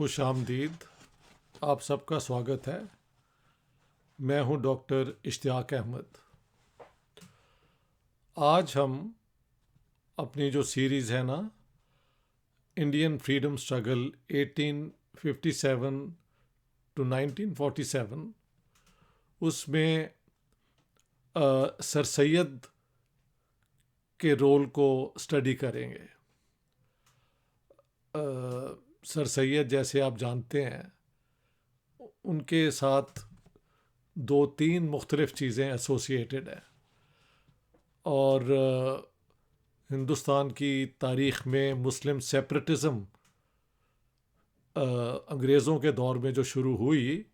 खुश आमदीद। आप सबका स्वागत है। मैं हूं डॉक्टर इश्तियाक अहमद। आज हम अपनी जो सीरीज़ है ना, इंडियन फ्रीडम स्ट्रगल 1857 टू 1947, उसमें सर सैयद के रोल को स्टडी करेंगे। सर सैयद, जैसे आप जानते हैं, उनके साथ दो तीन मुख्तलिफ़ चीज़ें एसोसिएटेड हैं और हिंदुस्तान की तारीख़ में मुस्लिम सेपरेटिज़म अंग्रेज़ों के दौर में जो शुरू हुई,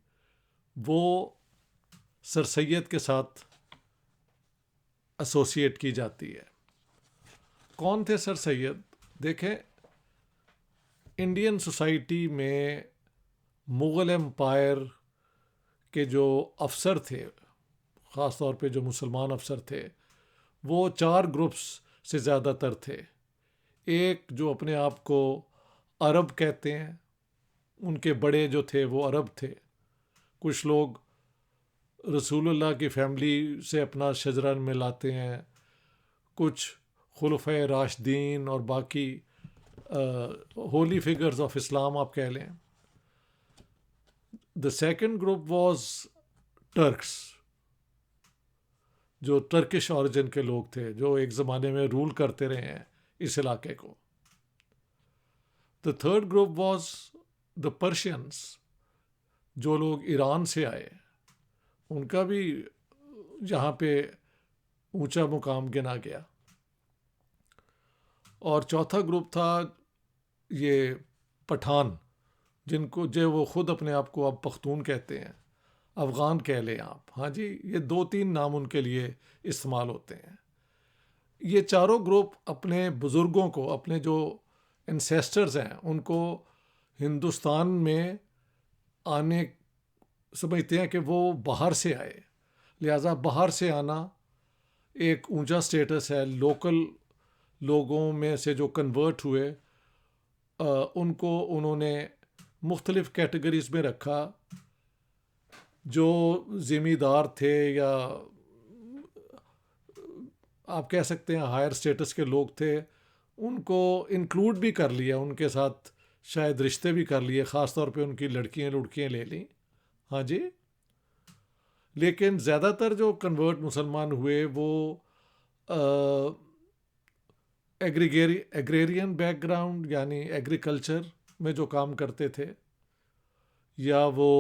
वो सर सैयद के साथ एसोसिएट की जाती है। कौन थे सर सैयद? देखें, इंडियन सोसाइटी में मुग़ल एम्पायर के जो अफसर थे, ख़ास तौर पे जो मुसलमान अफसर थे, वो चार ग्रुप्स से ज़्यादातर थे। एक जो अपने आप को अरब कहते हैं, उनके बड़े जो थे वो अरब थे। कुछ लोग रसूलुल्लाह की फैमिली से अपना शजरन में लाते हैं, कुछ खुलफ़ाए राशिदीन और बाकी होली फिगर्स ऑफ इस्लाम आप कह लें। The second group was Turks, जो टर्किश ऑरिजिन के लोग थे, जो एक ज़माने में रूल करते रहे हैं इस इलाके को। The third group was the Persians, जो लोग ईरान से आए, उनका भी यहाँ पे ऊंचा मुकाम गिना गया। और चौथा ग्रुप था ये पठान, जिनको जो वो ख़ुद अपने आप को अब पख्तून कहते हैं, अफ़गान कह लें आप। हाँ जी, ये दो तीन नाम उनके लिए इस्तेमाल होते हैं। ये चारों ग्रुप अपने बुज़ुर्गों को, अपने जो एंसेस्टर्स हैं, उनको हिंदुस्तान में आने समझते हैं कि वो बाहर से आए, लिहाजा बाहर से आना एक ऊंचा स्टेटस है। लोकल लोगों में से जो कन्वर्ट हुए, उनको उन्होंने मुख्तलिफ़ कैटेगरीज़ में रखा। जो ज़मींदार थे, या आप कह सकते हैं हायर स्टेटस के लोग थे, उनको इंक्लूड भी कर लिया, उनके साथ शायद रिश्ते भी कर लिए, ख़ास तौर पे उनकी लड़कियां ले लीं। हाँ जी। लेकिन ज़्यादातर जो कन्वर्ट मुसलमान हुए वो एग्रेरियन बैकग्राउंड, यानी एग्रीकल्चर में जो काम करते थे, या वो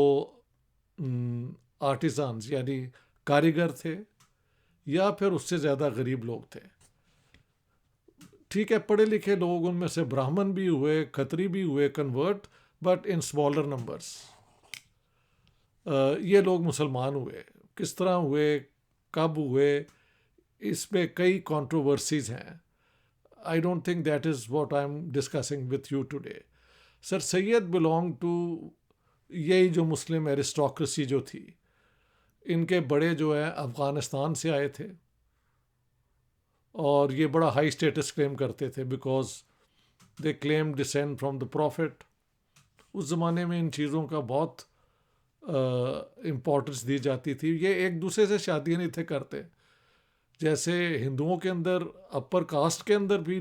आर्टिज़ान्स यानी कारीगर थे, या फिर उससे ज़्यादा गरीब लोग थे। ठीक है, पढ़े लिखे लोग, उनमें से ब्राह्मण भी हुए, खत्री भी हुए convert, but in smaller numbers. ये लोग मुसलमान हुए। किस तरह हुए, कब हुए, इसमें कई कंट्रोवर्सीज हैं। I don't think that is what I am discussing with you today. Sir Syed belong to यही जो मुस्लिम एरिस्टोक्रेसी जो थी। इनके बड़े जो है अफ़गानिस्तान से आए थे, और ये बड़ा हाई स्टेटस क्लेम करते थे, because they claim descend from the profit. उस ज़माने में इन चीज़ों का बहुत इम्पोर्टेंस दी जाती थी। ये एक दूसरे से शादियाँ नहीं थे करते। जैसे हिंदुओं के अंदर अपर कास्ट के अंदर भी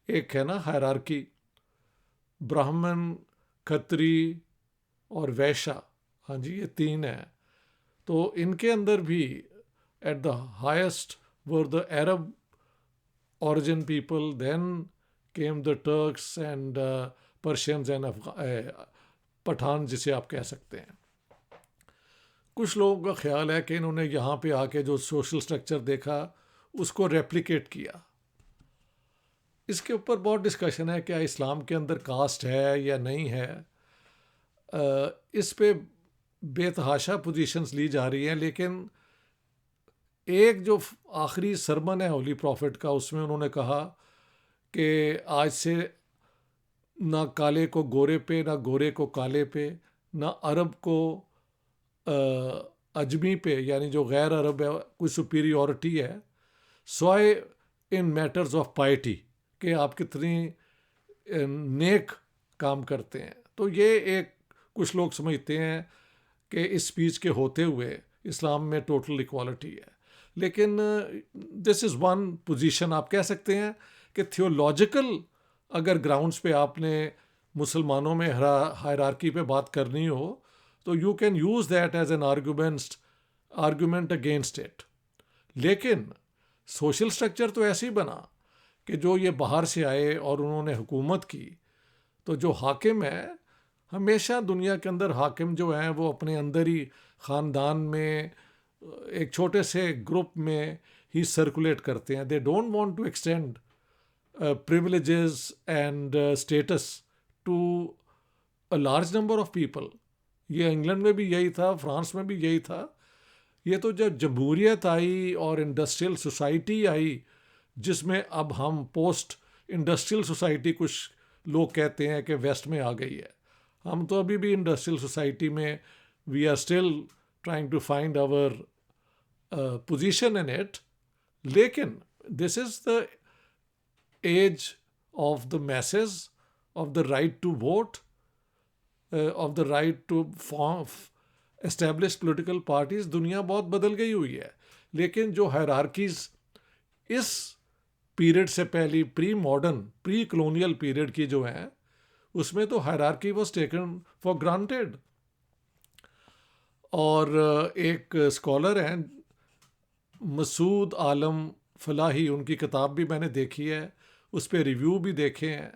एक है ना हायरार्की, ब्राह्मण, खत्री और वैश्य। हाँ जी, ये तीन है। तो इनके अंदर भी at the highest were the Arab origin people, then came the Turks and Persians and Pathan, जिसे आप कह सकते हैं। कुछ लोगों का ख्याल है कि इन्होंने यहाँ पे आके जो सोशल स्ट्रक्चर देखा उसको रेप्लिकेट किया। इसके ऊपर बहुत डिस्कशन है, क्या इस्लाम के अंदर कास्ट है या नहीं है। इस पे बेतहाशा पोजीशंस ली जा रही हैं, लेकिन एक जो आखिरी सरमन है होली प्रॉफिट का, उसमें उन्होंने कहा कि आज से ना काले को गोरे पे, ना गोरे को काले पे, ना अरब को अजमी पे, यानी जो गैर अरब है, कोई सुपीरियॉरिटी है, सॉय इन मैटर्स ऑफ पाइटी, कि आप कितनी नेक काम करते हैं। तो ये एक कुछ लोग समझते हैं कि इस स्पीच के होते हुए इस्लाम में टोटल इक्वालिटी है, लेकिन दिस इज़ वन पोजीशन। आप कह सकते हैं कि थियोलॉजिकल अगर ग्राउंड्स पे आपने मुसलमानों में हायरार्की पे बात करनी हो तो you can use that as an argument against it. लेकिन सोशल स्ट्रक्चर तो ऐसे ही बना कि जो ये बाहर से आए और उन्होंने हुकूमत की, तो जो हाकिम है, हमेशा दुनिया के अंदर हाकिम जो हैं वो अपने अंदर ही ख़ानदान में एक छोटे से ग्रुप में ही सर्कुलेट करते हैं। They don't want to extend privileges and status to a large number of people। ये इंग्लैंड में भी यही था, फ्रांस में भी यही था। ये तो जब जमहूरियत आई और इंडस्ट्रियल सोसाइटी आई, जिसमें अब हम पोस्ट इंडस्ट्रियल सोसाइटी कुछ लोग कहते हैं कि वेस्ट में आ गई है, हम तो अभी भी इंडस्ट्रियल सोसाइटी में we are still trying to find our position in it. लेकिन this is the age of the masses, of the right to vote, of the right to form establish political parties। दुनिया बहुत बदल गई हुई है, लेकिन जो हायरार्कीज इस पीरियड से पहले pre modern pre colonial period की जो है, उसमें तो hierarchy was taken for granted. और एक स्कॉलर हैं मसूद आलम फलाही, उनकी किताब भी मैंने देखी है, उस पर रिव्यू भी देखे हैं,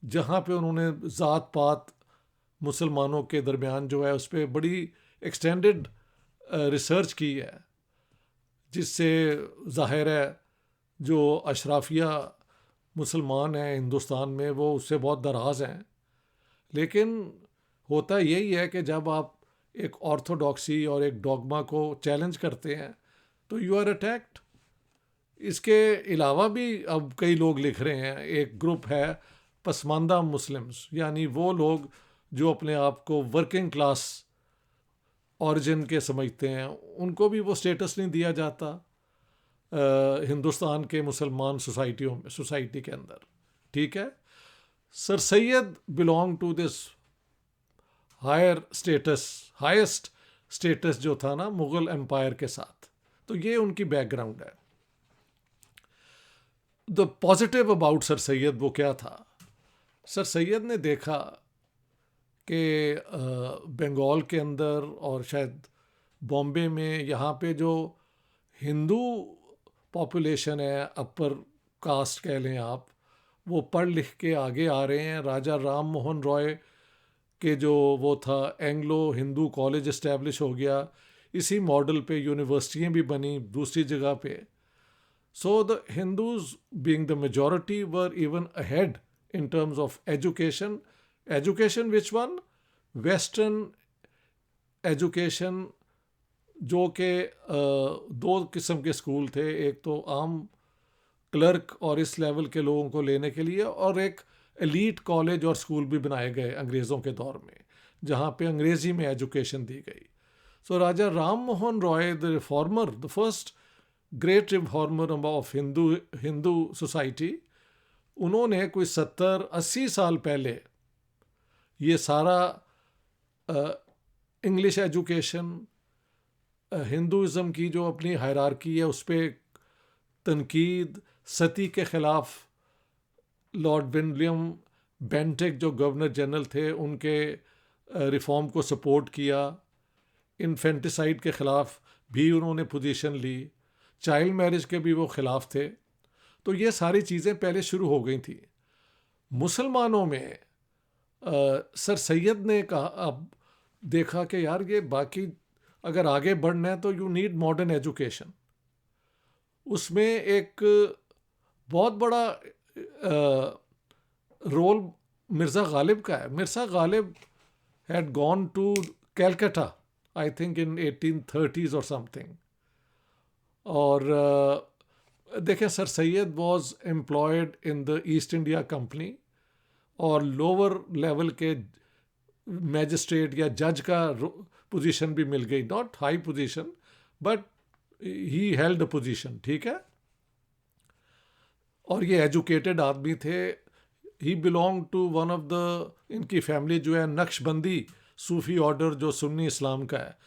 जहाँ पे उन्होंने ज़ात पात मुसलमानों के दरमियान जो है उस पर बड़ी एक्सटेंडेड रिसर्च की है, जिससे ज़ाहिर है जो अशराफिया मुसलमान हैं हिंदुस्तान में वो उससे बहुत दराज हैं। लेकिन होता यही है कि जब आप एक ऑर्थोडॉक्सी और एक डॉगमा को चैलेंज करते हैं तो यू आर अटैक्ड। इसके अलावा भी अब कई लोग लिख रहे हैं, एक ग्रुप है पसमानदा मुस्लिम्स, यानी वो लोग जो अपने आप को वर्किंग क्लास ओरिजिन के समझते हैं, उनको भी वो स्टेटस नहीं दिया जाता हिंदुस्तान के मुसलमान सोसाइटी के अंदर। ठीक है, sir Syed belong to this highest status जो था ना मुग़ल एम्पायर के साथ, तो ये उनकी बैकग्राउंड है। The positive about sir Syed वो क्या था? सर सैयद ने देखा कि बंगाल के अंदर और शायद बॉम्बे में यहाँ पे जो हिंदू पॉपुलेशन है, अपर कास्ट कह लें आप, वो पढ़ लिख के आगे आ रहे हैं। राजा राम मोहन रॉय के जो वो था एंग्लो हिंदू कॉलेज इस्टेब्लिश हो गया, इसी मॉडल पे यूनिवर्सिटियाँ भी बनी दूसरी जगह पे। So the Hindus, being the majority, were even ahead in terms of education. Education which one? Western education, जो कि दो किस्म के स्कूल थे, एक तो आम क्लर्क और इस लेवल के लोगों को लेने के लिए, और एक एलीट कॉलेज और स्कूल भी बनाए गए अंग्रेज़ों के दौर में, जहाँ पे अंग्रेज़ी में एजुकेशन दी गई। So Raja Ram Mohan Roy the reformer, the first great reformer of Hindu society, उन्होंने कोई 70-80 साल पहले ये सारा इंग्लिश एजुकेशन, हिंदुज़म की जो अपनी हायरार्की है उस पर तनकीद, सती के ख़िलाफ़ लॉर्ड विलियम बेंटिक जो गवर्नर जनरल थे उनके रिफॉर्म को सपोर्ट किया, इन्फेंटिसाइड के ख़िलाफ़ भी उन्होंने पोजीशन ली, चाइल्ड मैरिज के भी वो ख़िलाफ़ थे। तो ये सारी चीज़ें पहले शुरू हो गई थी। मुसलमानों में सर सैयद ने कहा, अब देखा कि यार ये बाकी अगर आगे बढ़ना है तो यू नीड मॉडर्न एजुकेशन। उसमें एक बहुत बड़ा रोल मिर्ज़ा गालिब का है। Mirza Ghalib had gone to Calcutta, I think in 1830s और समथिंग। और देखें, sir Syed was employed in the East India Company, और लोअर लेवल के मैजिस्ट्रेट या जज का पोजीशन भी मिल गई, not high position but he held a position. ठीक है, और ये एजुकेटेड आदमी थे, he belong to one of the, इनकी फैमिली जो है नक्शबंदी सूफ़ी ऑर्डर जो सुन्नी इस्लाम का है,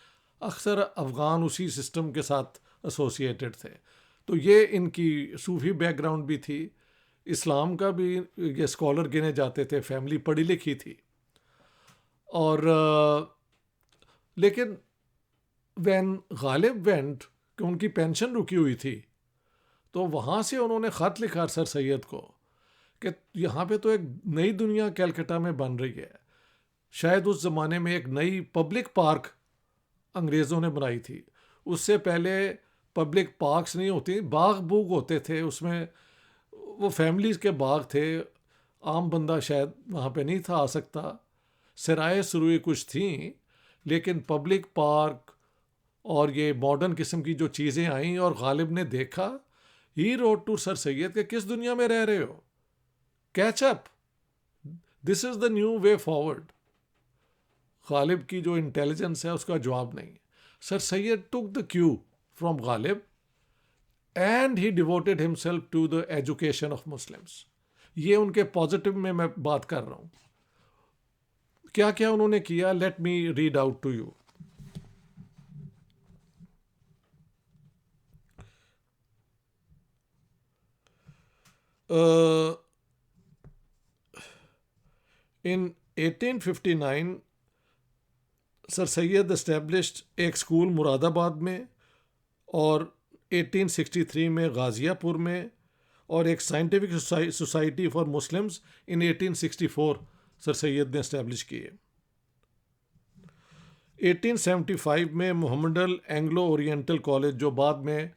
अक्सर अफ़गान उसी सिस्टम के साथ एसोसिएटेड थे। तो ये इनकी सूफ़ी बैकग्राउंड भी थी, इस्लाम का भी ये स्कॉलर गिने जाते थे, फैमिली पढ़ी लिखी थी। और लेकिन व्हेन गालिब वेंट, कि उनकी पेंशन रुकी हुई थी, तो वहाँ से उन्होंने ख़त लिखा सर सैयद को कि यहाँ पे तो एक नई दुनिया कलकत्ता में बन रही है। शायद उस ज़माने में एक नई पब्लिक पार्क अंग्रेज़ों ने बनाई थी। उससे पहले पब्लिक पार्क्स नहीं होती, बाग बूग होते थे, उसमें वो फैमिलीज़ के बाग थे, आम बंदा शायद वहाँ पे नहीं था आ सकता। सराय सुरुई कुछ थी, लेकिन पब्लिक पार्क और ये मॉडर्न किस्म की जो चीज़ें आई, और गालिब ने देखा, he wrote to sir Syed कि किस दुनिया में रह रहे हो, catch up, this is the new way forward. Ghalib की जो इंटेलिजेंस है उसका जवाब नहीं। Sir Syed took the cue from Ghalib and he devoted himself to the education of Muslims. ये उनके पॉजिटिव में मैं बात कर रहा हूँ। क्या क्या उन्होंने किया, let me read out to you. In 1859 sir Syed established एक स्कूल मुरादाबाद में, और 1863 में गाज़ियापुर में, और एक scientific society for Muslims in 1864 sir Syed ने एस्टेब्लिश किए। 1875 में मोहम्मडन एंग्लो ओरिएंटल कॉलेज, जो बाद में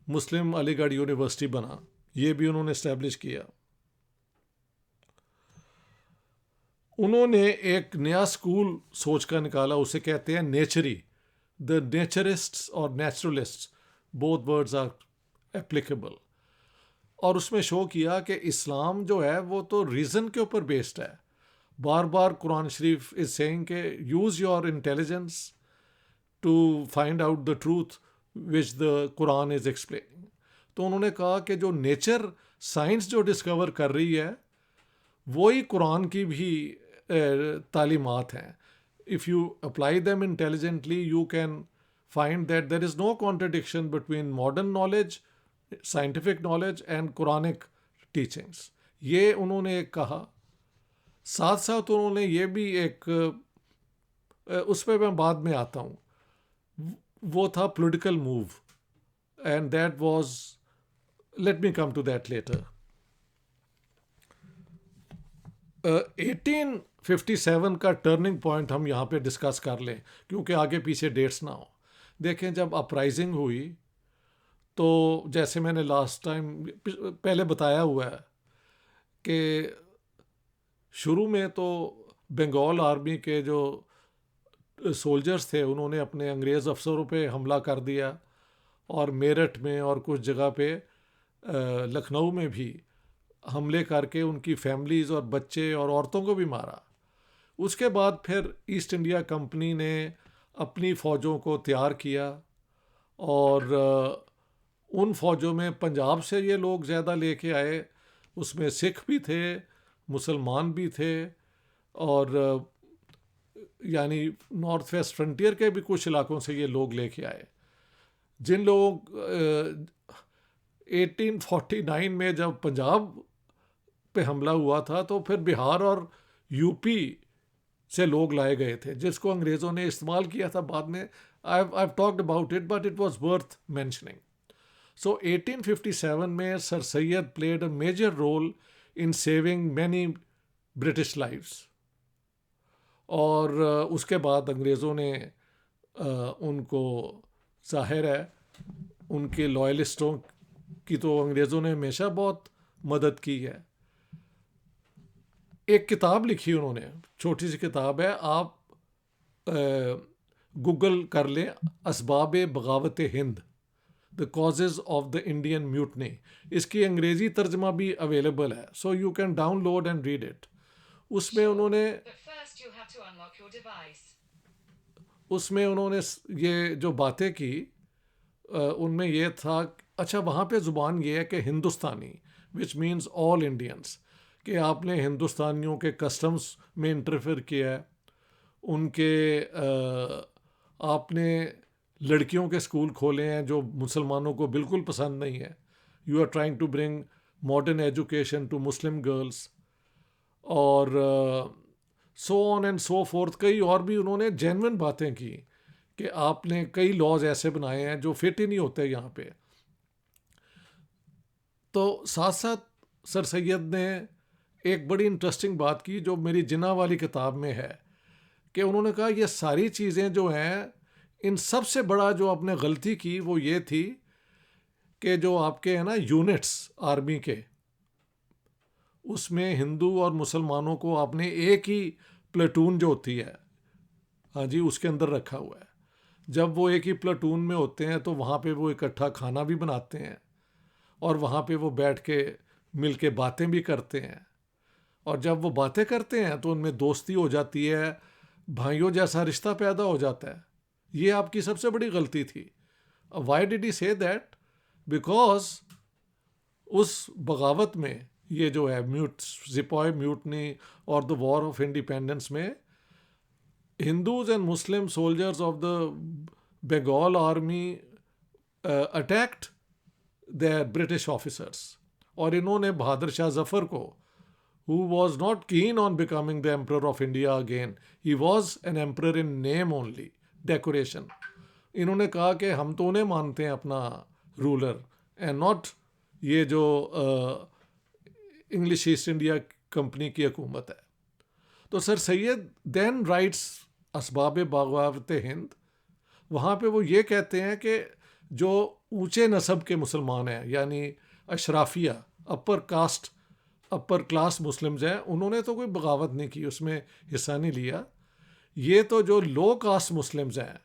मुस्लिम अलीगढ़ यूनिवर्सिटी बना, ये भी उन्होंने एस्टेब्लिश किया। उन्होंने एक नया स्कूल सोच कर निकाला, उसे कहते हैं नेचरी, द नेचरिस्ट्स और नेचुरलिस्ट्स, बोथ वर्ड्स आर एप्लीकेबल। और उसमें शो किया कि इस्लाम जो है वो तो रीज़न के ऊपर बेस्ड है। बार बार कुरान शरीफ इज सेइंग के use your intelligence to find out the truth which the Quran is explaining. तो उन्होंने कहा कि जो नेचर साइंस जो डिस्कवर कर रही है, वही कुरान की भी तालीमात हैं। If you apply them intelligently, you can find that there is no contradiction between modern knowledge, scientific knowledge and Quranic teachings. ये उन्होंने एक कहा। साथ साथ उन्होंने ये भी एक, उस पर मैं बाद में आता हूँ, वो था political move, and that was, let me come to that letter. 1857 का टर्निंग पॉइंट हम यहाँ पे डिस्कस कर लें, क्योंकि आगे पीछे डेट्स ना हो। देखें, जब अपराइजिंग हुई, तो जैसे मैंने लास्ट टाइम पहले बताया हुआ है कि शुरू में तो बंगाल आर्मी के जो सोल्जर्स थे, उन्होंने अपने अंग्रेज़ अफसरों पे हमला कर दिया, और मेरठ में और कुछ जगह पे लखनऊ में भी हमले करके उनकी फैमिलीज़ और बच्चे और औरतों को भी मारा। उसके बाद फिर ईस्ट इंडिया कंपनी ने अपनी फ़ौजों को तैयार किया, और उन फ़ौजों में पंजाब से ये लोग ज़्यादा लेके आए, उसमें सिख भी थे, मुसलमान भी थे, और यानी नॉर्थ वेस्ट फ्रंटियर के भी कुछ इलाकों से ये लोग लेके आए। जिन लोग 1849 में जब पंजाब पे हमला हुआ था, तो फिर बिहार और यूपी से लोग लाए गए थे, जिसको अंग्रेज़ों ने इस्तेमाल किया था बाद में। I've talked about it, but it was worth mentioning. So 1857 में sir Syed played a major role in saving many British lives. और उसके बाद अंग्रेज़ों ने उनको, जाहिर है उनके लॉयलिस्टों की तो अंग्रेज़ों ने हमेशा बहुत मदद की है। एक किताब लिखी उन्होंने, छोटी सी किताब है, आप गूगल कर लें, असबाब बगावत Hind, the causes of the Indian mutiny. इसकी अंग्रेज़ी तर्जमा भी अवेलेबल है, so you can download and read it. उसमें उन्होंने ये जो बातें की, उनमें ये था, अच्छा वहाँ पे ज़ुबान ये है कि हिंदुस्तानी, विच मीन्स ऑल इंडियंस, कि आपने हिंदुस्तानियों के कस्टम्स में इंटरफेयर किया है, उनके आपने लड़कियों के स्कूल खोले हैं जो मुसलमानों को बिल्कुल पसंद नहीं है. You are trying to bring modern education to Muslim girls, और so on and so forth. कई और भी उन्होंने जेन्युइन बातें की कि आपने कई लॉज ऐसे बनाए हैं जो फिट ही नहीं होते यहाँ पे. तो साथ साथ सर सैयद ने एक बड़ी इंटरेस्टिंग बात की जो मेरी जिन्ना वाली किताब में है, कि उन्होंने कहा ये सारी चीज़ें जो हैं, इन सबसे बड़ा जो आपने गलती की वो ये थी कि जो आपके हैं ना यूनिट्स आर्मी के, उसमें हिंदू और मुसलमानों को आपने एक ही प्लेटून जो होती है, हाँ जी, उसके अंदर रखा हुआ है. जब वो एक ही प्लेटून में होते हैं तो वहाँ पे वो इकट्ठा खाना भी बनाते हैं और वहाँ पे वो बैठ के मिल के बातें भी करते हैं. और जब वो बातें करते हैं तो उनमें दोस्ती हो जाती है, भाइयों जैसा रिश्ता पैदा हो जाता है. ये आपकी सबसे बड़ी गलती थी. Why did he say that? Because उस बगावत में, ये जो है सिपॉय म्यूटनी और द वॉर ऑफ इंडिपेंडेंस में, Hindus and Muslim soldiers of the Bengal army attacked the British officers. और इन्होंने बहादुर शाह जफर को, who was not keen on becoming the emperor of India again, he was an emperor in name only, decoration. इन्होंने कहा कि हम तो उन्हें मानते हैं अपना रूलर, एंड नॉट ये जो इंग्लिश ईस्ट इंडिया कंपनी की हुकूमत है. तो सर सैयद देन राइट्स असबाब बगावत हिंद. वहाँ पे वो ये कहते हैं कि जो ऊंचे नस्ब के मुसलमान हैं, यानी अशराफिया, अपर क्लास मुस्लिम्स हैं, उन्होंने तो कोई बगावत नहीं की, उसमें हिस्सा नहीं लिया. ये तो जो लो कास्ट मुस्लिम्स हैं,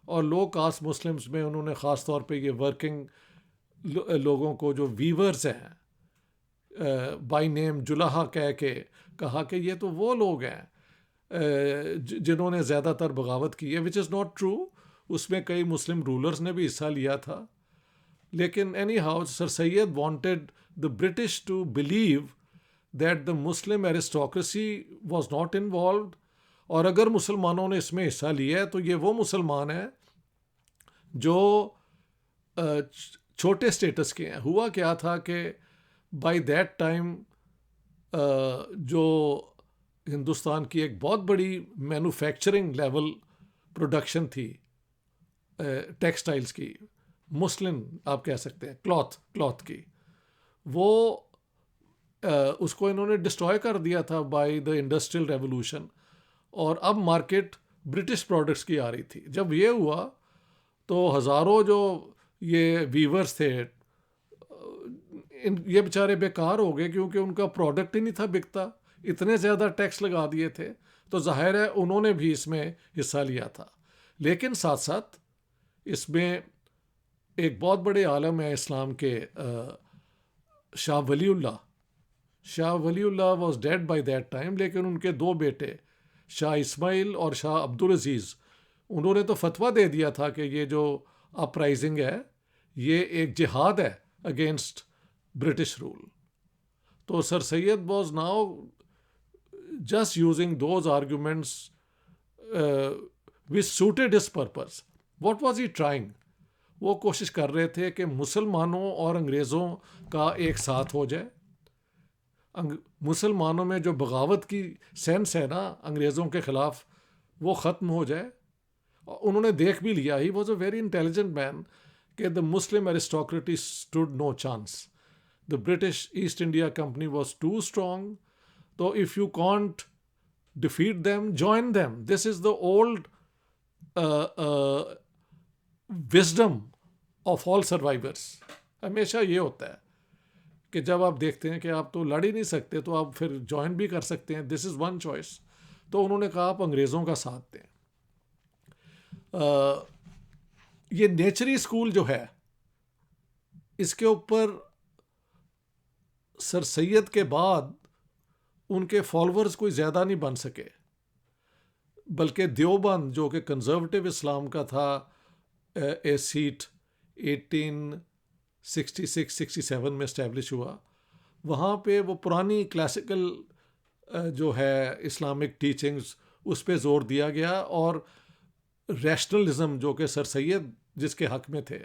और लो कास्ट मुस्लिम्स में उन्होंने ख़ास तौर पे ये वर्किंग लोगों को, जो वीवर्स हैं, बाय नेम जुलाहा कह के कहा कि ये तो वो लोग हैं जिन्होंने ज़्यादातर बगावत की है, विच इज़ नॉट ट्रू. उसमें कई मुस्लिम रूलर्स ने भी हिस्सा लिया था. लेकिन anyhow sir Syed wanted the British to believe that the Muslim aristocracy was not involved, और अगर मुसलमानों ने इसमें हिस्सा लिया है तो ये वो मुसलमान हैं जो छोटे स्टेटस के हैं. हुआ क्या था कि बाय दैट टाइम जो हिंदुस्तान की एक बहुत बड़ी मैन्युफैक्चरिंग लेवल प्रोडक्शन थी टेक्सटाइल्स की, मुस्लिम आप कह सकते हैं, क्लॉथ की, वो उसको इन्होंने डिस्ट्रॉय कर दिया था बाय द इंडस्ट्रियल रेवोल्यूशन. और अब मार्केट ब्रिटिश प्रोडक्ट्स की आ रही थी. जब ये हुआ तो हज़ारों जो ये वीवर्स थे, ये बेचारे बेकार हो गए, क्योंकि उनका प्रोडक्ट ही नहीं था बिकता. इतने ज़्यादा टैक्स लगा दिए थे, तो जाहिर है उन्होंने भी इसमें हिस्सा लिया था. लेकिन साथ साथ इसमें एक बहुत बड़े आलम है इस्लाम के, Shah Waliullah was dead by that time. लेकिन उनके दो बेटे शाह इस्माइल और शाह अब्दुल अजीज़, उन्होंने तो फतवा दे दिया था कि ये जो अपराइजिंग है ये एक जिहाद है अगेंस्ट ब्रिटिश रूल. तो sir Syed was now just using those arguments which suited his purpose. What was he trying? वो कोशिश कर रहे थे कि मुसलमानों और अंग्रेज़ों का एक साथ हो जाए. मुसलमानों में जो बगावत की सेंस है ना अंग्रेज़ों के ख़िलाफ़, वो ख़त्म हो जाए. उन्होंने देख भी लिया, he was a very intelligent man, कि the Muslim aristocracy stood no chance. The British East India Company was too strong. तो if you can't defeat them, join them. This is the old wisdom of all survivors. हमेशा ये होता है कि जब आप देखते हैं कि आप तो लड़ ही नहीं सकते, तो आप फिर ज्वाइन भी कर सकते हैं. This is one choice. तो उन्होंने कहा आप अंग्रेज़ों का साथ दें. ये नेचरी स्कूल जो है, इसके ऊपर सर सैयद के बाद उनके फॉलोअर्स कोई ज़्यादा नहीं बन सके, बल्कि देवबंद जो कि कंजर्वेटिव इस्लाम का था, सीट 1866-67 में इस्टेब्लिश हुआ, वहाँ पे वो पुरानी क्लासिकल जो है इस्लामिक टीचिंग्स उस पे जोर दिया गया, और रैशनलिज्म जो कि सर सैयद जिसके हक में थे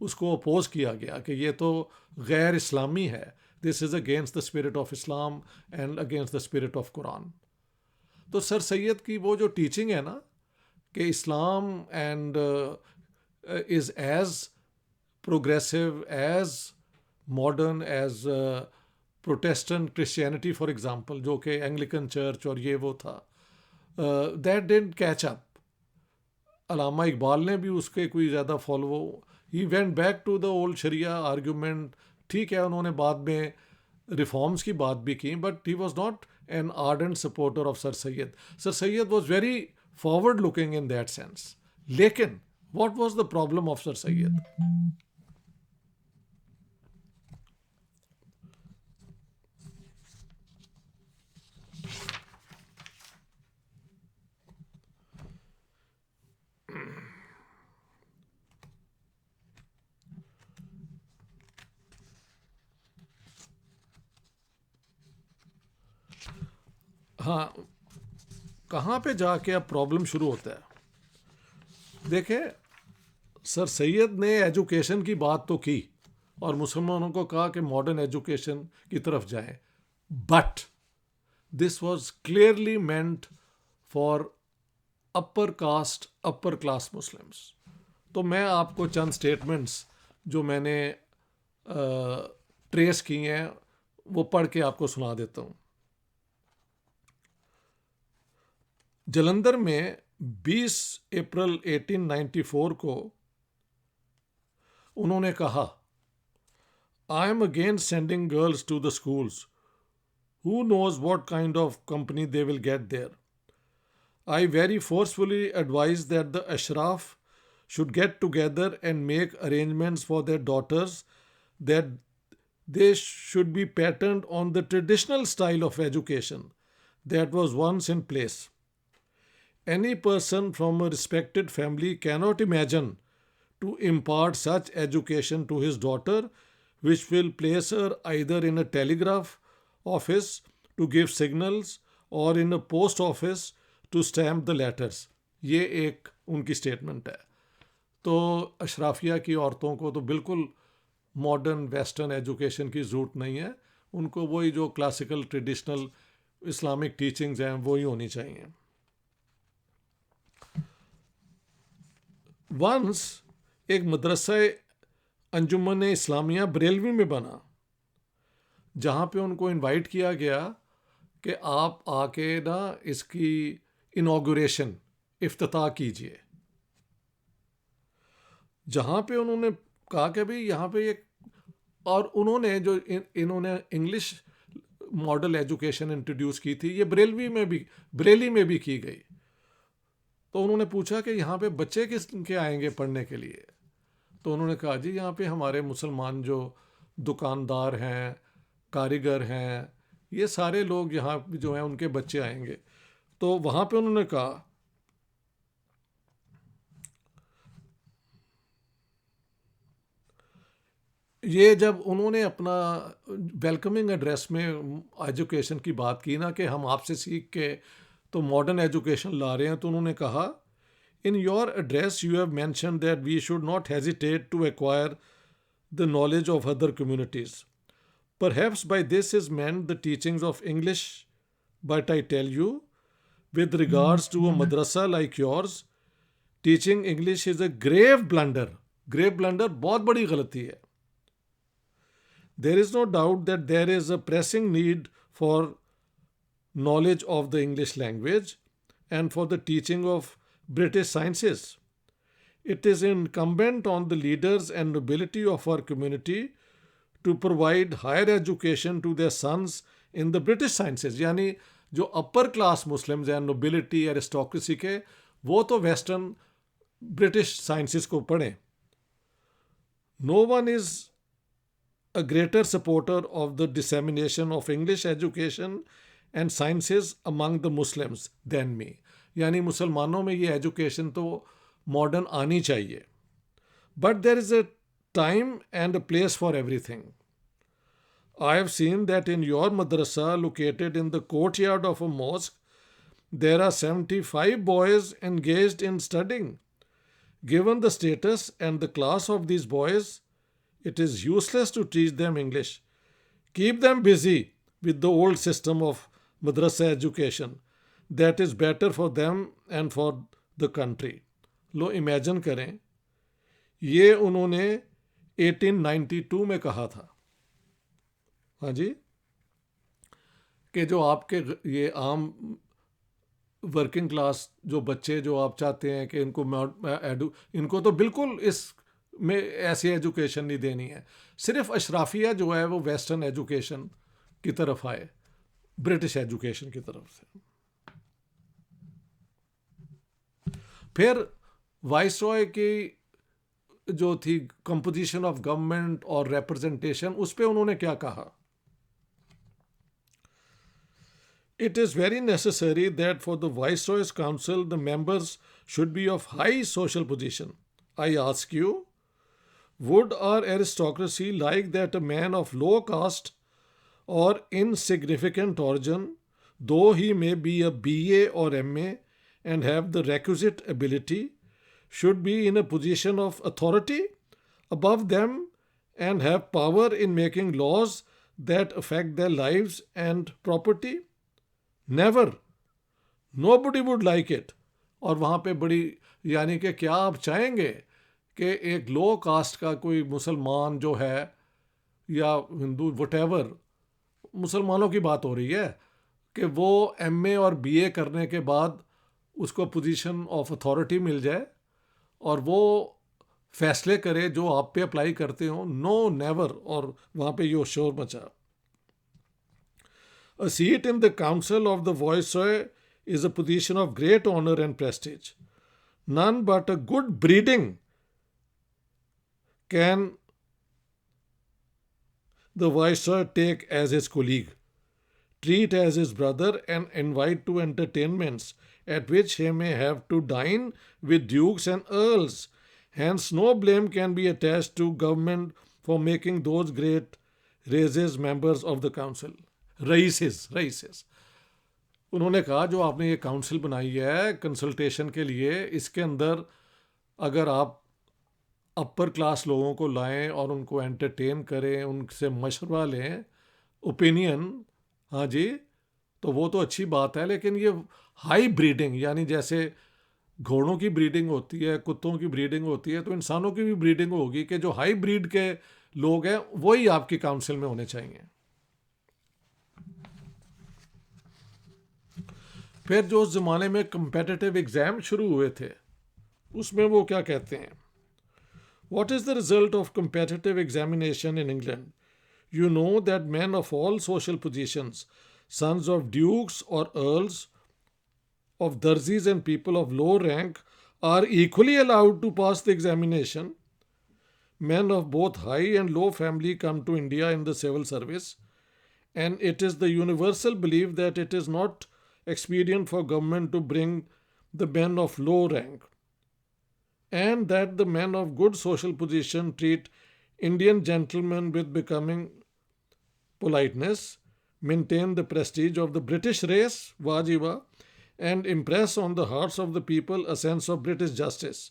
उसको अपोज किया गया कि ये तो गैर इस्लामी है, this is against the spirit of Islam and against the spirit of Quran. तो सर सैयद की वो जो टीचिंग है ना कि Islam and is as progressive as modern as Protestant Christianity for example, जो कि एंग्लिकन चर्च और ये वो था, that didn't catch up. Allama Iqbal ने भी उसके कोई ज़्यादा follow, he went back to the old sharia argument. ठीक है, उन्होंने बाद में रिफॉर्म्स की बात भी की, but he was not an ardent supporter of sir Syed. Sir Syed was very forward looking in that sense. लेकिन what was the problem of Sir Sayyid? हाँ, कहाँ पे जाके अब प्रॉब्लम शुरू होता है। देखें, सर सैयद ने एजुकेशन की बात तो की और मुसलमानों को कहा कि मॉडर्न एजुकेशन की तरफ जाएं, but this was clearly meant for upper caste upper class Muslims. तो मैं आपको चंद स्टेटमेंट्स जो मैंने ट्रेस किए हैं वो पढ़ के आपको सुना देता हूँ। जलंधर में 20 अप्रैल 1894 को उन्होंने कहा, I am against sending girls to the schools, who knows what kind of company they will get there. I very forcefully advise that the Ashraf should get together and make arrangements for their daughters, that they should be patterned on the traditional style of education that was once in place. Any person from a respected family cannot imagine to impart such education to his daughter, which will place her either in a telegraph office to give signals or in a post office to stamp the letters. ये एक उनकी statement है। तो अशराफिया की औरतों को तो बिल्कुल मॉडर्न वेस्टर्न एजुकेशन की ज़रूरत नहीं है, उनको वही जो क्लासिकल ट्रेडिशनल इस्लामिक टीचिंग्स हैं वही होनी चाहिए। वंस एक मदरसा अंजुमन इस्लामिया बरेलवी में बना, जहाँ पे उनको इनवाइट किया गया कि आप आके ना इसकी इनॉग्रेशन इफ्तिताह कीजिए, जहाँ पे उन्होंने कहा कि भाई यहाँ पे एक, और उन्होंने जो इन्होंने इंग्लिश मॉडल एजुकेशन इंट्रोड्यूस की थी, ये बरेली में भी की गई। तो उन्होंने पूछा कि यहाँ पे बच्चे किस के आएंगे पढ़ने के लिए। तो उन्होंने कहा जी यहाँ पे हमारे मुसलमान जो दुकानदार हैं, कारीगर हैं, ये सारे लोग यहाँ जो हैं उनके बच्चे आएंगे। तो वहाँ पे उन्होंने कहा, ये जब उन्होंने अपना वेलकमिंग एड्रेस में एजुकेशन की बात की ना कि हम आपसे सीख के तो मॉडर्न एजुकेशन ला रहे हैं, तो उन्होंने कहा, in your address you have mention that we should not hesitate to acquire the knowledge of other communities, perhaps by this is meant the teachings of English, but I tell you with regards to a madrasa like yours, teaching English is a grave blunder. Grave blunder बहुत बड़ी गलती है। There is no doubt that there is a pressing need for knowledge of the English language and for the teaching of British sciences. It is incumbent on the leaders and nobility of our community to provide higher education to their sons in the British sciences. यानी जो upper class Muslims हैं, nobility aristocracy के, वो तो western British sciences को पढ़ें। No one is a greater supporter of the dissemination of English education and sciences among the Muslims than me. यानी मुसलमानों में ये एजुकेशन तो मॉडर्न आनी चाहिए, but there is a time and a place for everything. I have seen that in your madrasa, located in the courtyard of a mosque, there are 75 boys engaged in studying. Given the status and the class of these boys, it is useless to teach them English. Keep them busy with the old system of madrasa education. That is better for them and for the country. Low imagine करें, ये उन्होंने 1892 में कहा था, हाँ जी, कि जो आपके ये आम वर्किंग क्लास जो बच्चे जो आप चाहते हैं कि इनको तो बिल्कुल इस में ऐसी एजुकेशन नहीं देनी है, सिर्फ अशराफिया जो है वो वेस्टर्न एजुकेशन की तरफ आए, ब्रिटिश एजुकेशन की तरफ से। फिर वाइसरॉय की जो थी कंपोजिशन ऑफ गवर्नमेंट और रिप्रेजेंटेशन, उस पर उन्होंने क्या कहा? It is very necessary that for the Viceroy's Council the members should be of high social position. I ask you, would our aristocracy like that a man of low caste or insignificant origin, though he may be a BA or MA and have the requisite ability, should be in a position of authority above them and have power in making laws that affect their lives and property? Never, nobody would like it. और वहाँ पे बड़ी, यानी कि क्या आप चाहेंगे कि एक लो कास्ट का कोई मुसलमान जो है या हिंदू वटेवर, मुसलमानों की बात हो रही है, कि वो एमए और बीए करने के बाद उसको पोजीशन ऑफ अथॉरिटी मिल जाए और वो फैसले करे जो आप पे अप्लाई करते हो? No, never. और वहाँ पे ये शोर मचा। A seat in the council of the Viceroy is a position of great honor and prestige. None but a good breeding can the Viceroy take as his colleague, treat as his brother, and invite to entertainments at which he may have to dine with dukes and earls. Hence, no blame can be attached to government for making those great raises members of the council. रईसेस। उन्होंने कहा जो आपने ये council बनाई है consultation के लिए, इसके अंदर अगर आप अपर क्लास लोगों को लाएं और उनको एंटरटेन करें, उनसे मशवरा लें, ओपिनियन, हाँ जी, तो वो तो अच्छी बात है। लेकिन ये हाई ब्रीडिंग, यानी जैसे घोड़ों की ब्रीडिंग होती है, कुत्तों की ब्रीडिंग होती है, तो इंसानों की भी ब्रीडिंग होगी कि जो हाई ब्रीड के लोग हैं वही आपकी काउंसिल में होने चाहिए। फिर जो उस ज़माने में कंपेटिटिव एग्ज़ाम शुरू हुए थे, उसमें वो क्या कहते हैं? What is the result of competitive examination in England? You know that men of all social positions, sons of dukes or earls, of darzis and people of low rank, are equally allowed to pass the examination. Men of both high and low family come to India in the civil service, and it is the universal belief that it is not expedient for government to bring the men of low rank, and that the men of good social position treat Indian gentlemen with becoming politeness, maintain the prestige of the British race, wajiba, and impress on the hearts of the people a sense of British justice,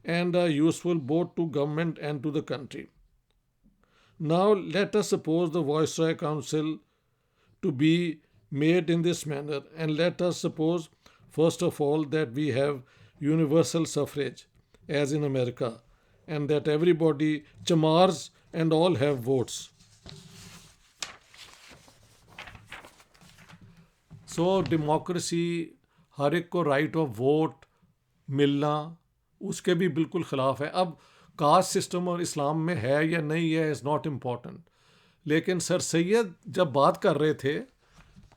and are useful both to government and to the country. Now let us suppose the Viceroy Council to be made in this manner, and let us suppose first of all that we have universal suffrage as in America, and that everybody chamars and all have votes. So democracy, हर एक को right of vote मिलना, उसके भी बिल्कुल ख़िलाफ़ है। अब caste system और इस्लाम में है या नहीं है इज़ नॉट इम्पॉर्टेंट, लेकिन सर सैयद जब बात कर रहे थे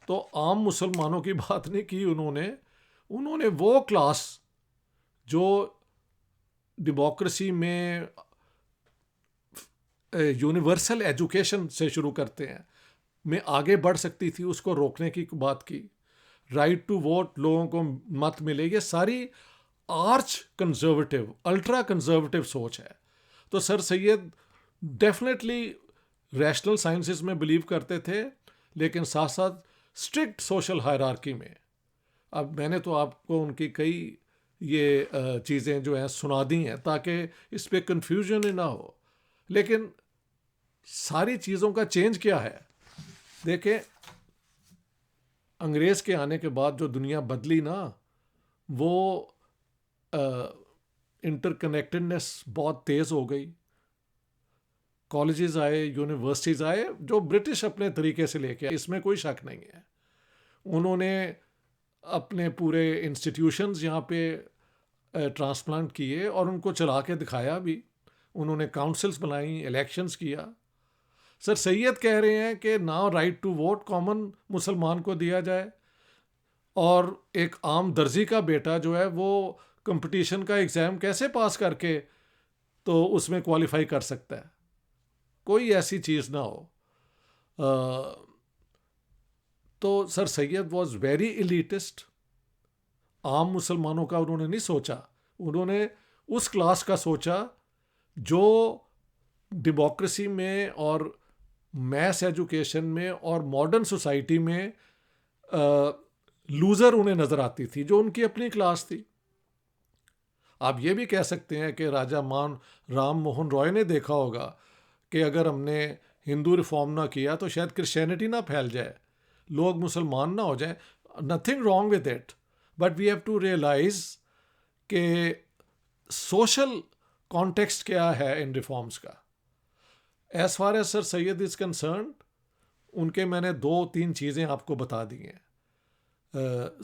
तो आम मुसलमानों की बात नहीं की उन्होंने वो क्लास जो डेमोक्रेसी में यूनिवर्सल एजुकेशन से शुरू करते हैं में आगे बढ़ सकती थी, उसको रोकने की बात की। राइट टू वोट, लोगों को मत मिले, ये सारी आर्च कंजर्वेटिव, अल्ट्रा कंजर्वेटिव सोच है। तो sir Syed definitely rational sciences में बिलीव करते थे, लेकिन साथ साथ स्ट्रिक्ट सोशल हायरार्की में। अब मैंने तो आपको उनकी कई ये चीज़ें जो हैं सुना दी हैं ताकि इस पर कन्फ्यूजन ही ना हो। लेकिन सारी चीज़ों का चेंज क्या है? देखें, अंग्रेज़ के आने के बाद जो दुनिया बदली ना, वो इंटरकनेक्टेडनेस बहुत तेज़ हो गई। कॉलेजेस आए, यूनिवर्सिटीज़ आए, जो ब्रिटिश अपने तरीके से लेके आए, इसमें कोई शक नहीं है। उन्होंने अपने पूरे इंस्टीट्यूशंस यहाँ पे ट्रांसप्लांट किए और उनको चला के दिखाया भी। उन्होंने काउंसिल्स बनाई, इलेक्शंस किया। सर सैयद कह रहे हैं कि now right to vote common मुसलमान को दिया जाए, और एक आम दर्जी का बेटा जो है वो कंपटीशन का एग्ज़ाम कैसे पास करके तो उसमें क्वालिफाई कर सकता है? कोई ऐसी चीज़ ना हो। तो sir Syed was very elitist. आम मुसलमानों का उन्होंने नहीं सोचा, उन्होंने उस क्लास का सोचा जो डेमोक्रेसी में और मैस एजुकेशन में और मॉडर्न सोसाइटी में लूज़र उन्हें नज़र आती थी, जो उनकी अपनी क्लास थी। आप ये भी कह सकते हैं कि राजा राम मोहन रॉय ने देखा होगा कि अगर हमने हिंदू रिफॉर्म ना किया तो शायद क्रिश्चियनिटी ना फैल जाए, लोग मुसलमान ना हो जाए। Nothing wrong with it, but we have to realise कि सोशल कॉन्टेक्स्ट क्या है इन रिफॉर्म्स का। As far as sir Syed is concern, उनके मैंने 2-3 चीज़ें आपको बता दी हैं,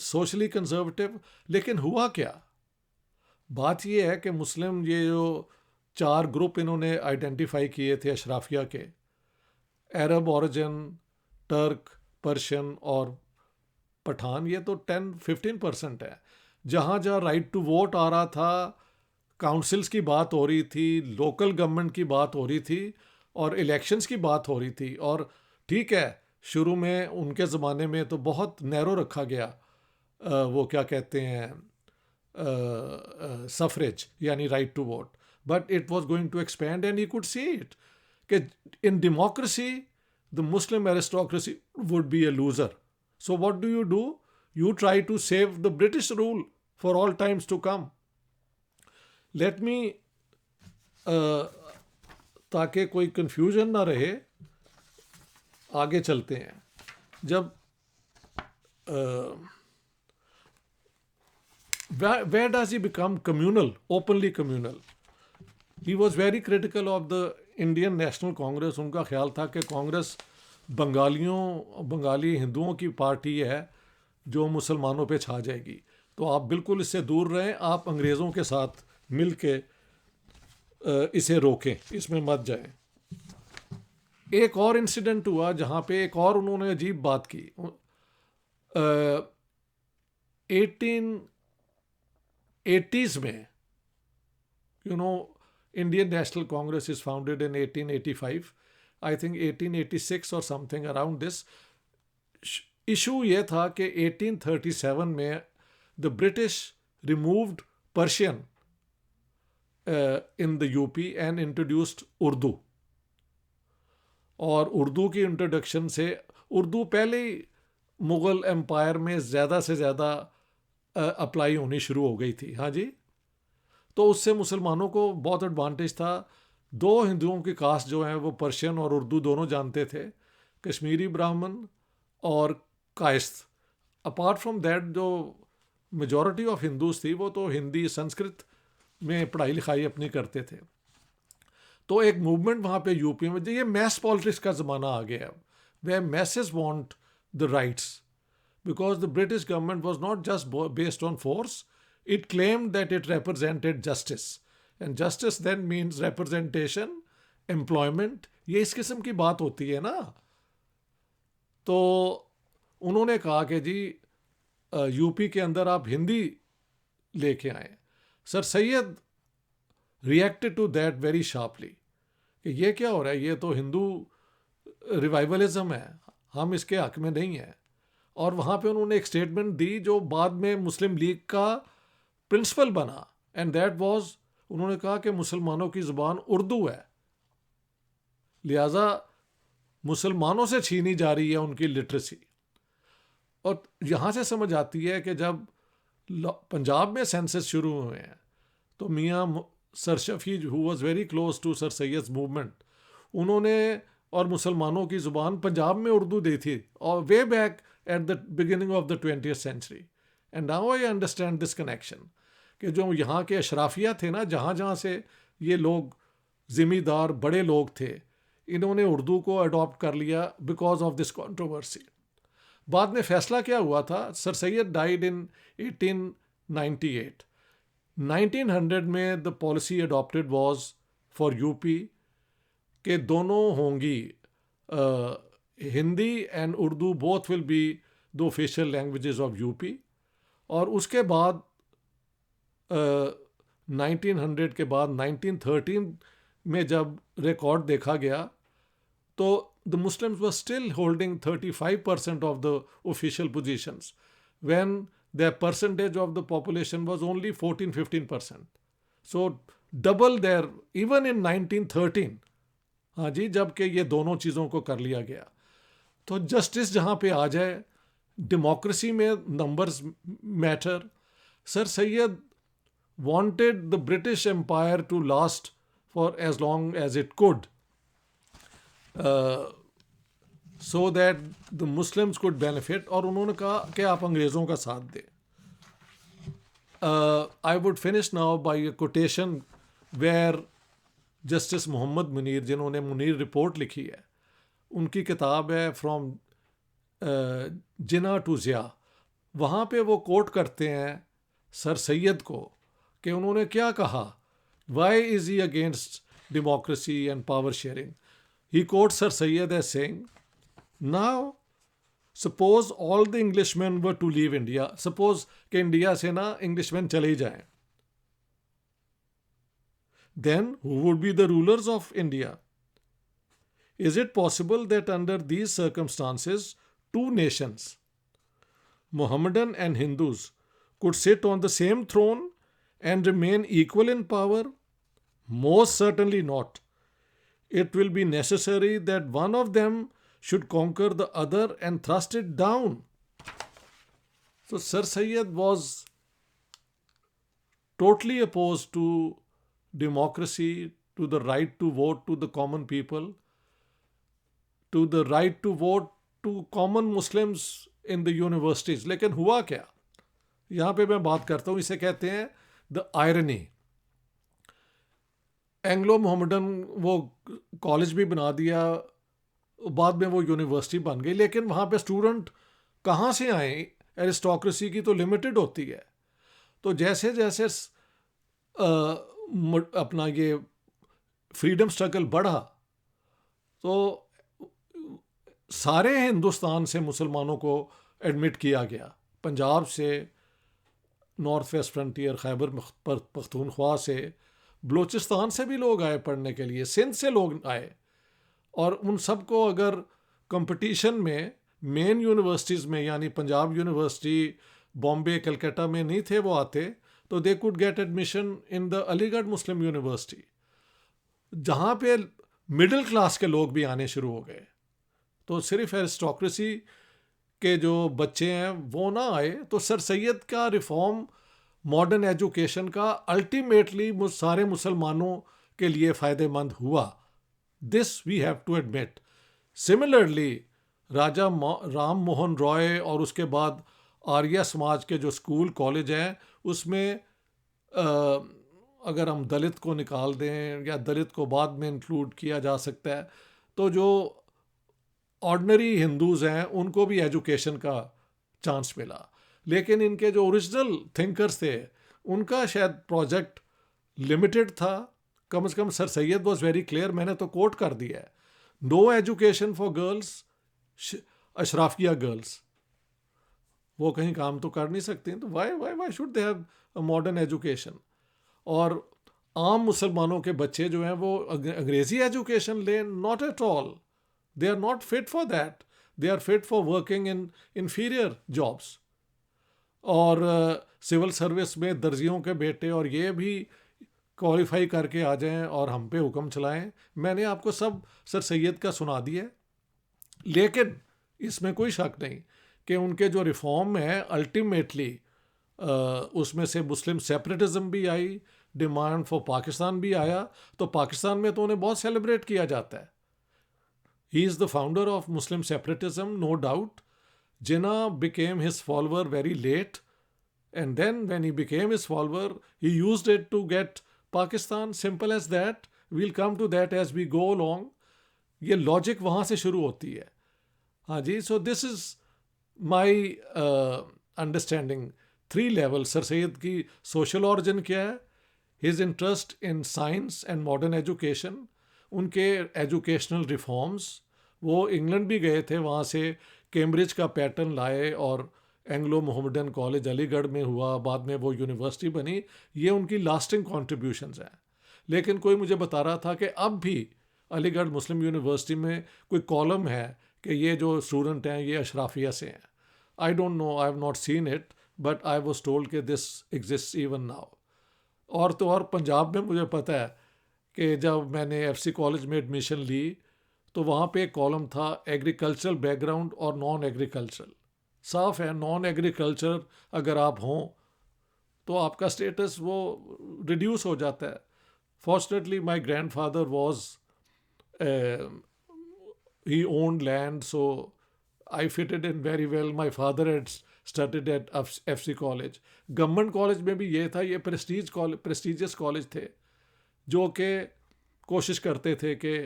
सोशली कंजर्वेटिव। लेकिन हुआ क्या? बात यह है कि मुस्लिम ये जो 4 ग्रुप इन्होंने आइडेंटिफाई किए थे अशराफिया के, अरब ओरिजिन, टर्क, पर्शियन और पठान, ये तो 10-15% है। जहाँ जहाँ राइट टू वोट आ रहा था, काउंसिल्स की बात हो रही थी, लोकल गवर्नमेंट की बात हो रही थी और इलेक्शंस की बात हो रही थी। और ठीक है, शुरू में उनके ज़माने में तो बहुत नैरो रखा गया, वो क्या कहते हैं, सफरेज यानी right to vote, but it was going to expand and you could see it कि in democracy the Muslim aristocracy would be a loser. So what do? You try to save the British rule for all times to come. Let me ताकि कोई confusion ना रहे, आगे चलते हैं। जब where does he become communal, openly communal? He was very critical of the Indian National Congress. उनका ख्याल था कि कांग्रेस बंगाली हिंदुओं की पार्टी है जो मुसलमानों पे छा जाएगी, तो आप बिल्कुल इससे दूर रहें, आप अंग्रेज़ों के साथ मिल के इसे रोकें, इसमें मत जाएं। एक और इंसिडेंट हुआ जहाँ पे एक और उन्होंने अजीब बात की। 1880s में, Indian national Congress is founded in 1885, I think 1886 और समथिंग अराउंड दिस। इशू ये था कि 1837 में the British removed Persian in the UP and introduced Urdu. और उर्दू की इंट्रोडक्शन से, उर्दू पहले ही मुग़ल एम्पायर में ज़्यादा से ज़्यादा अप्लाई होनी शुरू हो गई थी। हाँ जी, तो उससे मुसलमानों को बहुत एडवांटेज था। 2 हिंदुओं की कास्ट जो हैं वो पर्शियन और उर्दू दोनों जानते थे, कश्मीरी ब्राह्मण और कायस्थ। अपार्ट फ्रॉम दैट जो मेजॉरिटी ऑफ हिंदूज थी वो तो हिंदी संस्कृत में पढ़ाई लिखाई अपनी करते थे। तो एक मूवमेंट वहाँ पे यूपी में, ये मैस पॉलिटिक्स का ज़माना आ गया, वे masses want the rights, because the British government was not just based on force, it claimed that it represented justice, and justice then means representation, employment, ये इस किस्म की बात होती है ना। तो उन्होंने कहा कि जी यूपी के अंदर आप हिंदी लेके आए। Sir Syed reacted to that very sharply कि ये क्या हो रहा है, ये तो हिंदू रिवाइवलिज्म है, हम इसके हक में नहीं हैं। और वहाँ पे उन्होंने एक स्टेटमेंट दी जो बाद में मुस्लिम लीग का प्रिंसिपल बना, एंड दैट वाज, उन्होंने कहा कि मुसलमानों की ज़ुबान उर्दू है, लिहाजा मुसलमानों से छीनी जा रही है उनकी लिटरेसी। और यहाँ से समझ आती है कि जब पंजाब में सेंसस शुरू हुए हैं तो Mian sir Shafi who was very close to sir Syed movement, उन्होंने और मुसलमानों की ज़ुबान पंजाब में उर्दू दी थी और way back at the beginning of the 20th century. And now I understand this connection कि जो यहाँ के अशराफिया थे ना, जहाँ जहाँ से ये लोग ज़िम्मेदार बड़े लोग थे, इन्होंने उर्दू को अडॉप्ट कर लिया बिकॉज ऑफ दिस कंट्रोवर्सी। बाद में फैसला क्या हुआ था, सर सैयद डाइड इन 1898। 1900 में the policy adopted was for UP के दोनों होंगी, Hindi and Urdu both will be the official languages of UP. और उसके बाद 1900 के बाद 1913 में जब रिकॉर्ड देखा गया तो the Muslims were still holding 35% of the official positions when their percentage of the population was only 14-15%. So double their, even in 1913, हाँ जी, जबकि ये दोनों चीज़ों को कर लिया गया। तो जस्टिस जहाँ पे आ जाए, डेमोक्रेसी में numbers matter. Sir Syed wanted the British Empire to last for as long as it could, so that the Muslims could benefit, और उन्होंने कहा कि आप अंग्रेज़ों का साथ दें। I would finish now by a quotation where justice Mohammad Munir, जिन्होंने मुनीर रिपोर्ट लिखी है, उनकी किताब है फ्रॉम जिना टू ज़िया, वहाँ पे वो कोट करते हैं सर सैयद को कि उन्होंने क्या कहा, why is he against democracy and power sharing. He quote sir Syed as saying, now suppose all the Englishman were to leave India, suppose कि इंडिया से ना इंग्लिशमैन चले जाएं, then who would be the rulers of India? Is it possible that under these circumstances, two nations, Mohammedan and Hindus, could sit on the same throne and remain equal in power? Most certainly not. It will be necessary that one of them should conquer the other and thrust it down. So Sir Sayyid was totally opposed to democracy, to the right to vote to the common people, to the right to vote to common Muslims in the universities. लेकिन हुआ क्या, यहाँ पे मैं बात करता हूँ, इसे कहते हैं द आयरनी। एंग्लो मोहम्मडन वो कॉलेज भी बना दिया, बाद में वो यूनिवर्सिटी बन गई, लेकिन वहाँ पे स्टूडेंट कहाँ से आए, एरिस्टोक्रेसी की तो लिमिटेड होती है। तो जैसे जैसे अपना ये फ्रीडम स्ट्रगल बढ़ा तो सारे हिंदुस्तान से मुसलमानों को एडमिट किया गया। पंजाब से, north west frontier Khyber Pakhtunkhwa से, बलूचिस्तान से भी लोग आए पढ़ने के लिए, सिंध से लोग आए, और उन सब को अगर कंपटीशन में मेन यूनिवर्सिटीज़ में, यानी पंजाब यूनिवर्सिटी, बॉम्बे, कलकत्ता में नहीं थे वो आते, तो they could get admission in the Aligarh Muslim university, जहाँ पे मिडिल क्लास के लोग भी आने शुरू हो गए। तो सिर्फ एरिस्टोक्रेसी के जो बच्चे हैं वो ना आए। तो सर सैयद का रिफॉर्म मॉडर्न एजुकेशन का अल्टीमेटली सारे मुसलमानों के लिए फ़ायदेमंद हुआ। This we have to admit. Similarly Raja Ram Mohan Roy और उसके बाद आर्य समाज के जो स्कूल कॉलेज हैं, उसमें अगर हम दलित को निकाल दें या दलित को बाद में इंक्लूड किया जा सकता है, तो जो ऑर्डिनरी हिंदूज़ हैं उनको भी एजुकेशन का चांस मिला। लेकिन इनके जो ओरिजिनल थिंकर्स थे उनका शायद प्रोजेक्ट लिमिटेड था। कम से कम sir Syed was very clear, मैंने तो कोट कर दिया है, नो एजुकेशन फॉर गर्ल्स, अशराफिया गर्ल्स वो कहीं काम तो कर नहीं सकती, तो why should they have a modern education. और आम मुसलमानों के बच्चे जो हैं वो अंग्रेज़ी एजुकेशन लें, not at all, they are not fit for that, they are fit for working in inferior jobs. और सिविल सर्विस में दर्जियों के बेटे और ये भी क्वालिफाई करके आ जाएं और हम पे हुक्म चलाएं। मैंने आपको सब सर सैयद का सुना दिया। लेकिन इसमें कोई शक नहीं कि उनके जो रिफॉर्म है अल्टीमेटली उसमें से मुस्लिम सेपरेटिज्म भी आई, डिमांड फॉर पाकिस्तान भी आया। तो पाकिस्तान में तो उन्हें बहुत सेलिब्रेट किया जाता है। He is the founder of Muslim separatism, no doubt. Jinnah became his follower very late, and then when he became his follower, he used it to get Pakistan. Simple as that. We'll come to that as we go along. ये logic वहाँ से शुरू होती है। हाँ जी, so this is my understanding. 3 level. Sir Syed की social origin क्या है, his interest in science and modern education, उनके एजुकेशनल रिफॉर्म्स, वो इंग्लैंड भी गए थे, वहाँ से कैम्ब्रिज का पैटर्न लाए और एंग्लो मोहम्मदन कॉलेज अलीगढ़ में हुआ, बाद में वो यूनिवर्सिटी बनी। ये उनकी लास्टिंग कॉन्ट्रीब्यूशंस हैं। लेकिन कोई मुझे बता रहा था कि अब भी अलीगढ़ मुस्लिम यूनिवर्सिटी में कोई कॉलम है कि ये जो स्टूडेंट हैं ये अशराफिया से हैं। I don't know, I have not seen it, but I was told कि दिस एग्जिस्ट इवन नाउ। और तो और पंजाब में मुझे पता है कि जब मैंने एफसी कॉलेज में एडमिशन ली तो वहाँ पे एक कॉलम था एग्रीकल्चरल बैकग्राउंड और नॉन एग्रीकल्चरल। साफ है, नॉन एग्रीकल्चर अगर आप हों तो आपका स्टेटस वो रिड्यूस हो जाता है। Fortunately my grand father was, he owned land, so I fitted in very well. My father had studied at FC college. Government college में भी ये था, ये प्रेस्टिजियस कॉलेज थे जो कि कोशिश करते थे कि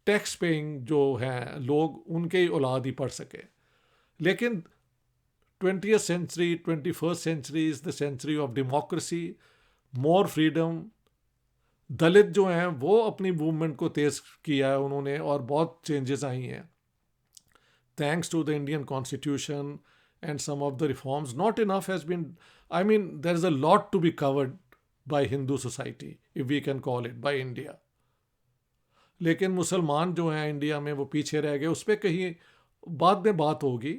टैक्स पेइंग जो हैं लोग उनके ही औलाद ही पढ़ सके। लेकिन 20th century, 21st century is the century of democracy, more freedom. Dalit जो हैं वो अपनी मूवमेंट को तेज़ किया है उन्होंने और बहुत चेंजेस आई हैं thanks to the Indian constitution and some of the reforms. Not enough has been, I mean there is a lot to be covered by Hindu society, if we can call it, by India. लेकिन मुसलमान जो हैं India में वो पीछे रह गए, उस पर कहीं बाद में बात होगी।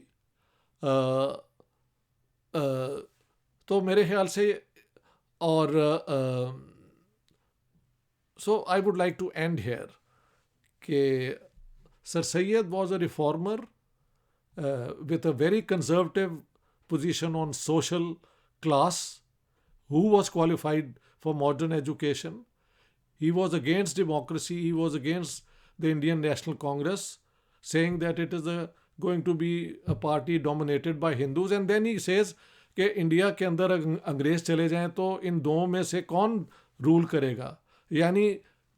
तो मेरे ख्याल से, और so I would like to end here कि sir Syed was a reformer with a very conservative position on social class, who was qualified for modern education. He was against democracy. He was against the Indian National Congress, saying that it is going to be a party dominated by Hindus. And then he says कि India के अंदर अंग्रेज चले जाएं तो इन दो में से कौन रूल करेगा। यानी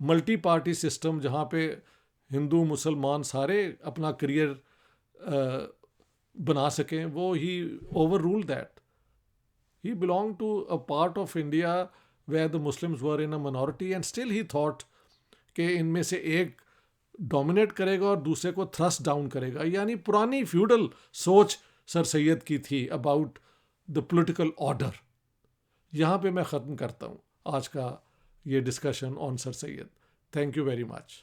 मल्टी पार्टी सिस्टम जहाँ पे हिंदू मुसलमान सारे अपना करियर बना सकें, वो ही overrule that. He belong to a part of India where the Muslims were in a minority, and still he thought कि इनमें से एक डोमिनेट करेगा और दूसरे को थ्रस्ट डाउन करेगा। यानी पुरानी फ्यूडल सोच सर सैयद की थी अबाउट द पॉलिटिकल ऑर्डर। यहाँ पे मैं ख़त्म करता हूँ आज का ये discussion on sir Syed. Thank you very much.